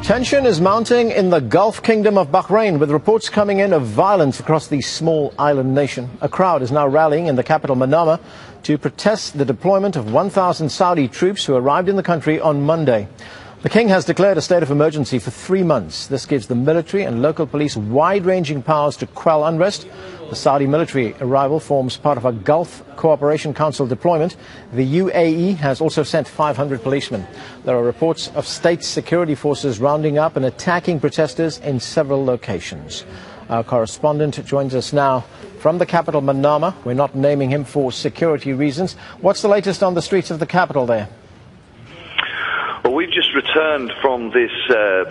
Tension is mounting in the Gulf Kingdom of Bahrain, with reports coming in of violence across the small island nation. A crowd is now rallying in the capital Manama to protest the deployment of 1,000 Saudi troops who arrived in the country on Monday. The king has declared a state of emergency for 3 months. This gives the military and local police wide-ranging powers to quell unrest. The Saudi military arrival forms part of a Gulf Cooperation Council deployment. The UAE has also sent 500 policemen. There are reports of state security forces rounding up and attacking protesters in several locations. Our correspondent joins us now from the capital, Manama. We're not naming him for security reasons. What's the latest on the streets of the capital there? Well, we've just returned from this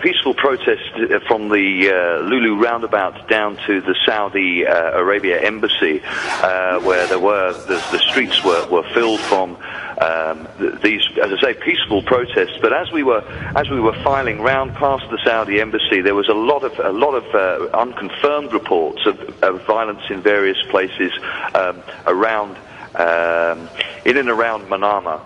peaceful protest from the Lulu roundabout down to the Saudi Arabia embassy, where the streets were filled from these, as I say, peaceful protests. But as we were filing round past the Saudi embassy, there was a lot of unconfirmed reports of violence in various places around in and around Manama.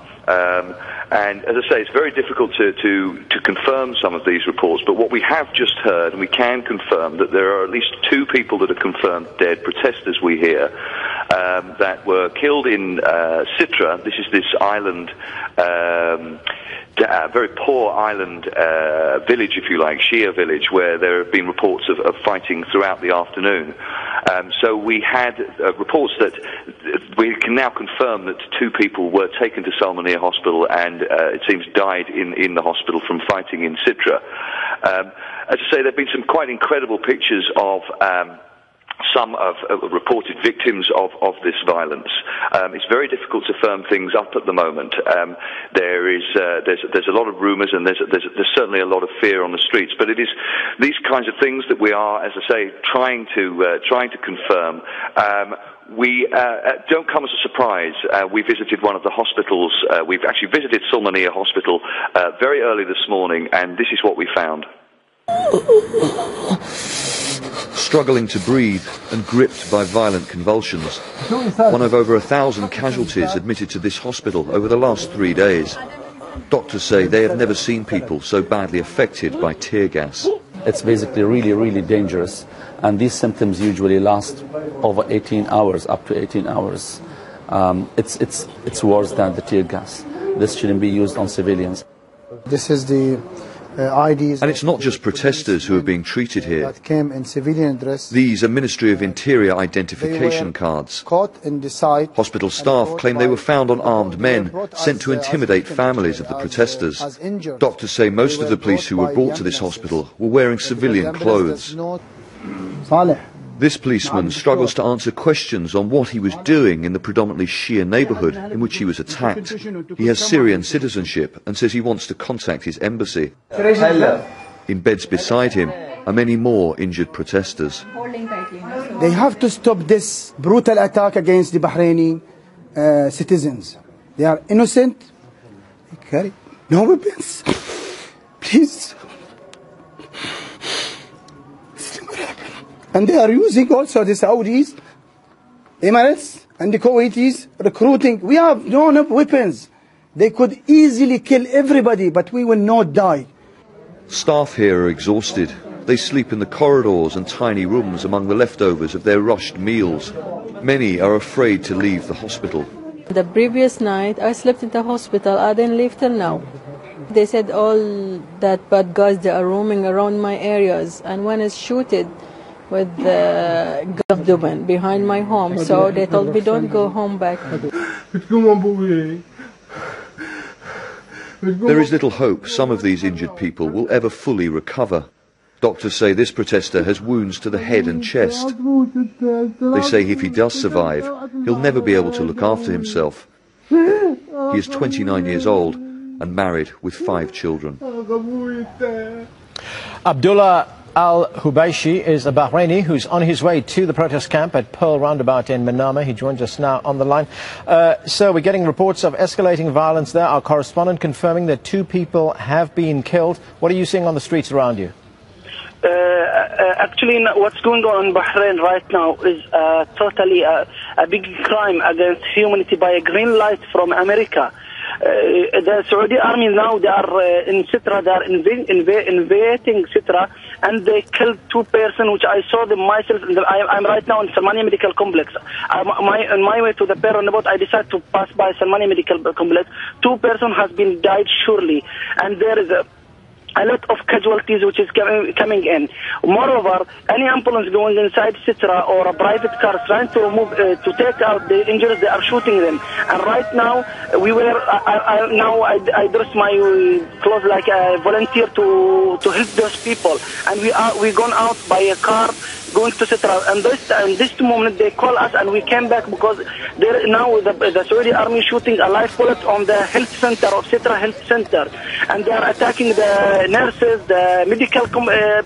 And as I say, it's very difficult to confirm some of these reports, but what we have just heard, and we can confirm, that there are at least 2 people that are confirmed dead, protesters we hear, that were killed in Sitra. This is this island, very poor island village, if you like, Shia village, where there have been reports of fighting throughout the afternoon. So we had reports that we can now confirm that 2 people were taken to Salmania Hospital and it seems died in the hospital from fighting in Sitra. As I say, there have been some quite incredible pictures of some of reported victims of this violence. It's very difficult to firm things up at the moment. There's a lot of rumours, and there's certainly a lot of fear on the streets. But it is these kinds of things that we are, as I say, trying to confirm. We don't come as a surprise. We visited one of the hospitals. We've actually visited Salmania Hospital very early this morning, and this is what we found. Struggling to breathe and gripped by violent convulsions. One of over 1,000 casualties admitted to this hospital over the last 3 days. Doctors say they have never seen people so badly affected by tear gas. It's basically really dangerous, and these symptoms usually last over 18 hours, up to 18 hours. It's worse than the tear gas. This shouldn't be used on civilians. This is the IDs. And it's not just protesters who are being treated here. That came in civilian dress. These are Ministry of Interior identification cards. Caught in the site. Hospital staff claim they were found on armed men, sent to intimidate families of the protesters. Doctors say most of the police who were brought to this hospital were wearing civilian clothes. This policeman struggles to answer questions on what he was doing in the predominantly Shia neighbourhood in which he was attacked. He has Syrian citizenship and says he wants to contact his embassy. In beds beside him are many more injured protesters. They have to stop this brutal attack against the Bahraini citizens. They are innocent. They carry no weapons. Please. And they are using also the Saudis, Emirates, and the Kuwaitis recruiting. We have no enough weapons. They could easily kill everybody, but we will not die. Staff here are exhausted. They sleep in the corridors and tiny rooms among the leftovers of their rushed meals. Many are afraid to leave the hospital. The previous night, I slept in the hospital. I didn't leave till now. They said all that bad guys, they are roaming around my areas, and one is shooted with the government behind my home, so they told me don't go home back. There is little hope some of these injured people will ever fully recover. Doctors say this protester has wounds to the head and chest. They say if he does survive, he'll never be able to look after himself. He is 29 years old and married with 5 children. Abdullah Al-Hubaishi is a Bahraini who's on his way to the protest camp at Pearl Roundabout in Manama. He joins us now on the line. So we're getting reports of escalating violence there. Our correspondent confirming that 2 people have been killed. What are you seeing on the streets around you? Actually, what's going on in Bahrain right now is totally a big crime against humanity by a green light from America. The Saudi army now, they are in Sitra, they are invading Sitra, and they killed 2 persons, which I saw them myself. I'm right now in Salmania Medical Complex. On my way to the pier on the boat, I decided to pass by Salmania Medical Complex. 2 persons has been died surely, and there is a lot of casualties which is coming in. Moreover, any ambulance going inside Sitra or a private car trying to remove, to take out the injured, they are shooting them. And right now, I dress my clothes like a volunteer to help those people. And we gone out by a car going to Sitra. And this moment they call us and we came back because there now the Saudi army shooting a live bullet on the health center of Sitra Health Center. And they are attacking the nurses, the medical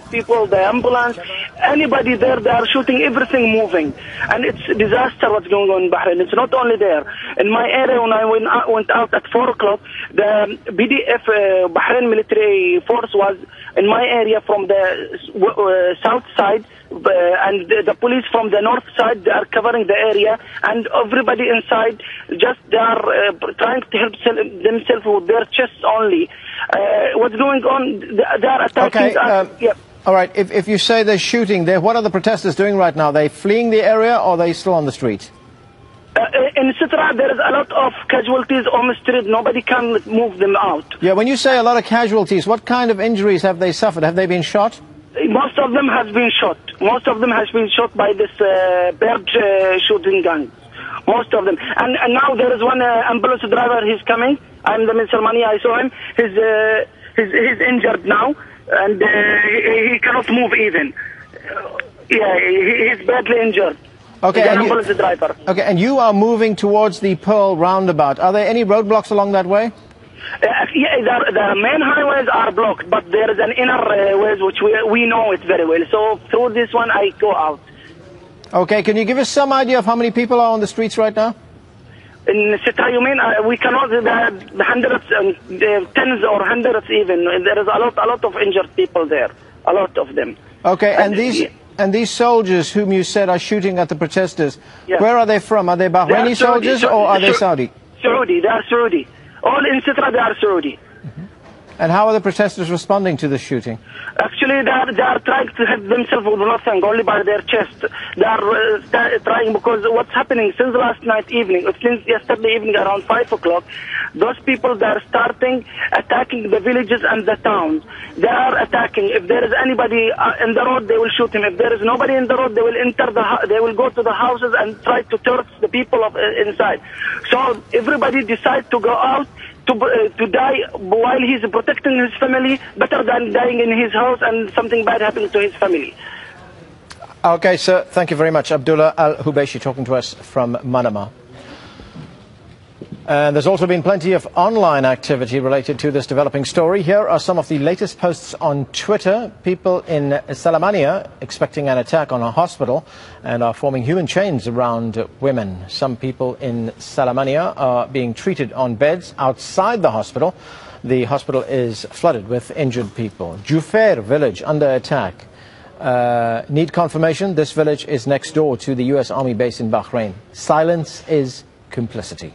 people, the ambulance, anybody there, they are shooting everything moving. And it's a disaster what's going on in Bahrain. It's not only there. In my area, when I went out at 4 o'clock, the BDF, Bahrain military force, was in my area from the south side, and the police from the north side, they are covering the area, and everybody inside, just they are trying to help themselves with their chests only. What's going on? They are attacking us. Yeah. All right, if you say they're shooting there, what are the protesters doing right now? Are they fleeing the area or are they still on the street? In Sitra, there is a lot of casualties on the street. Nobody can move them out. Yeah, when you say a lot of casualties, what kind of injuries have they suffered? Have they been shot? Most of them has been shot. Most of them has been shot by this bird shooting guns. Most of them. And now there is one ambulance driver. He's coming. I'm the Mr. Mani. I saw him. He's injured now, and he cannot move even. Yeah, he's badly injured. Okay, the ambulance driver. Okay, and you are moving towards the Pearl roundabout. Are there any roadblocks along that way? Yeah, the main highways are blocked, but there is an inner ways which we know it very well. So through this one, I go out. Okay, can you give us some idea of how many people are on the streets right now? In Sitra, you mean? We cannot, the hundreds, tens or hundreds even. There is a lot of injured people there, a lot of them. Okay, and these soldiers whom you said are shooting at the protesters, where are they from? Are they Bahraini soldiers or are they Saudi? Saudi, they are Saudi. All in Sitra, they are Saudi. And how are the protesters responding to the shooting? Actually, they are trying to help themselves with nothing, only by their chest. They are trying, because what's happening since last night evening, since yesterday evening around 5 o'clock, those people, they are starting attacking the villages and the towns. They are attacking. If there is anybody in the road, they will shoot him. If there is nobody in the road, they will they will go to the houses and try to torch the people inside. So everybody decides to go out to die while he's protecting his family, better than dying in his house and something bad happening to his family. Okay, sir. Thank you very much. Abdullah Al-Hubeishi talking to us from Manama. And there's also been plenty of online activity related to this developing story. Here are some of the latest posts on Twitter. People in Salamania expecting an attack on a hospital and are forming human chains around women. Some people in Salamania are being treated on beds outside the hospital. The hospital is flooded with injured people. Jufair village under attack. Need confirmation? This village is next door to the US Army base in Bahrain. Silence is complicity.